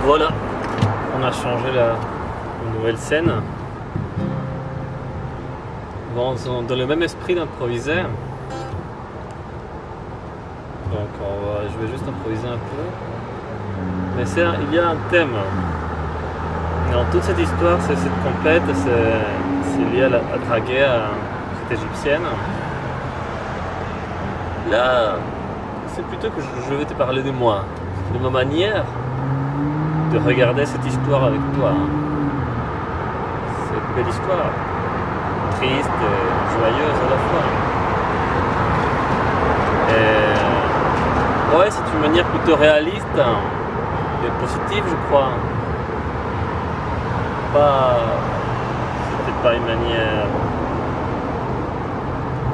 Voilà, on a changé une nouvelle scène. Bon, dans le même esprit d'improviser. Donc je vais juste improviser un peu. Mais il y a un thème. Dans toute cette histoire, c'est cette complète, c'est lié à la draguer à cette égyptienne. Là, c'est plutôt que je vais te parler de moi, de ma manière de regarder cette histoire avec toi. Cette belle histoire, triste et joyeuse à la fois. Ouais, c'est une manière plutôt réaliste et positive, je crois. C'était pas une manière.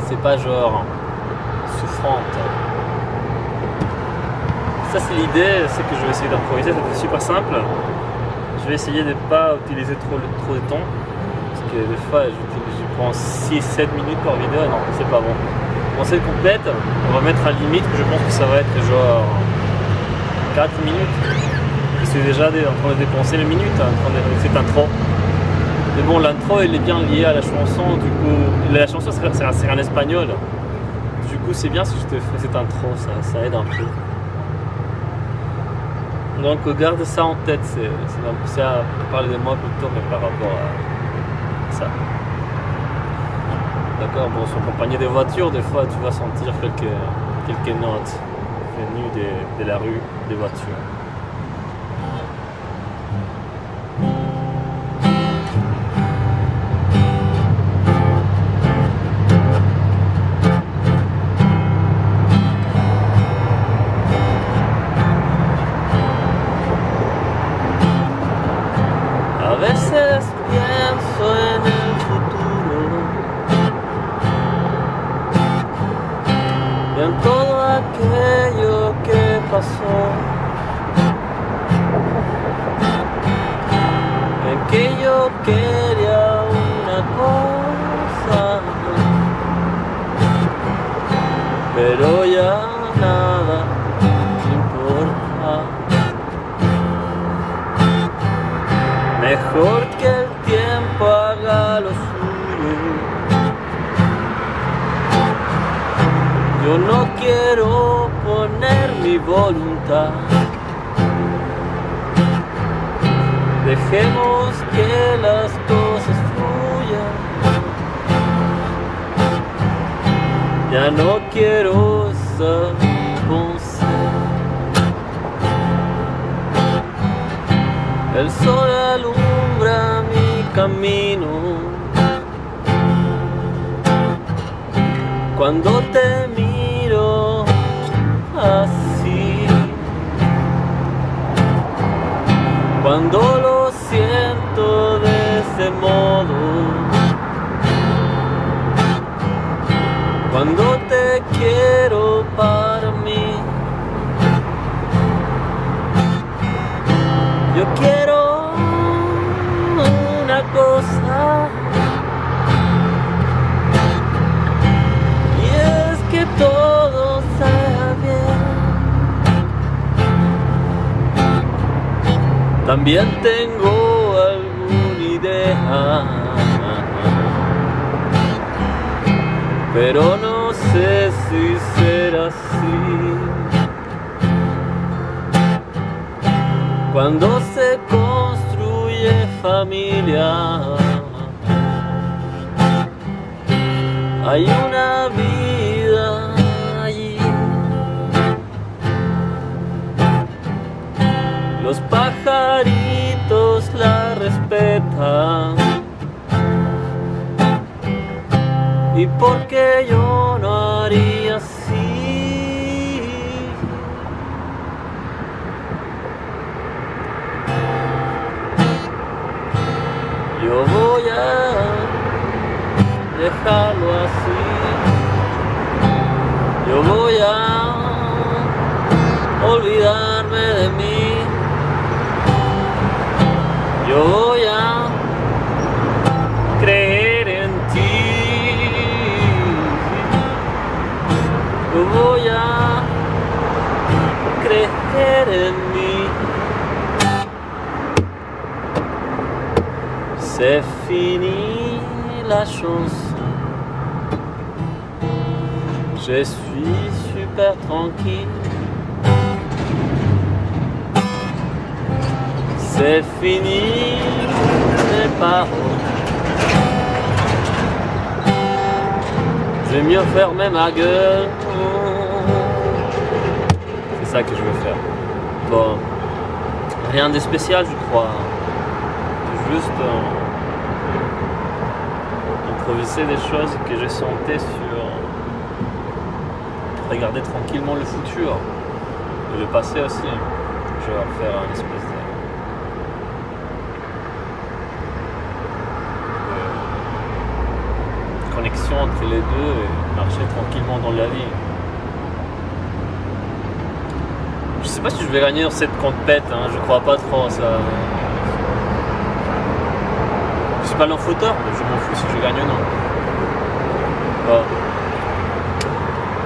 C'est pas genre souffrante. Ça, c'est l'idée, c'est que je vais essayer d'improviser, c'est super simple. Je vais essayer de ne pas utiliser trop de temps. Parce que des fois, je prends 6-7 minutes par vidéo, non, c'est pas bon. Bon, c'est complète, on va mettre un limite que je pense que ça va être genre 4 minutes. Je suis déjà en train de dépenser les minutes avec cette intro. Mais bon, l'intro elle est bien liée à la chanson, du coup, la chanson c'est en espagnol. Du coup, c'est bien si je te fais cette intro, ça aide un peu. Donc, garde ça en tête, c'est à parler de moi plutôt, mais par rapport à ça. D'accord, bon, sur compagnie des voitures, des fois tu vas sentir quelques notes venues de la rue des voitures. A veces pienso en el futuro y en todo aquello que pasó, en que yo quería una cosa, pero ya nada importa. Mejor que el tiempo haga lo suyo. Yo no quiero poner mi voluntad. Dejemos que las cosas fluyan. Ya no quiero ser consejo. El sol alumbra mi camino. Cuando te miro así, cuando lo siento de ese modo, cuando te quiero para mí, yo quiero una cosa, y es que todo sea bien. También tengo alguna idea, pero no sé si será así. Cuando se construye familia, hay una vida allí. Los pajaritos la respetan. ¿Y por qué yo no haría así? Yo voy a dejarlo así. Yo voy a olvidarme de mí. Yo voy a creer en ti. Yo voy a creer en mí. C'est fini la chanson. Je suis super tranquille. C'est fini les paroles. Je vais mieux fermer ma gueule. C'est ça que je veux faire. Bon, rien de spécial, je crois. Juste improviser des choses que je sentais sur regarder tranquillement le futur et le passé aussi. Je vais faire une espèce de connexion entre les deux et marcher tranquillement dans la vie. Je sais pas si je vais gagner dans cette compète, hein, je crois pas trop ça. Je suis pas l'enfouteur, mais je m'en fous si je gagne ou non. Bon.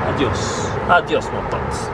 Adios. Adios mon pote.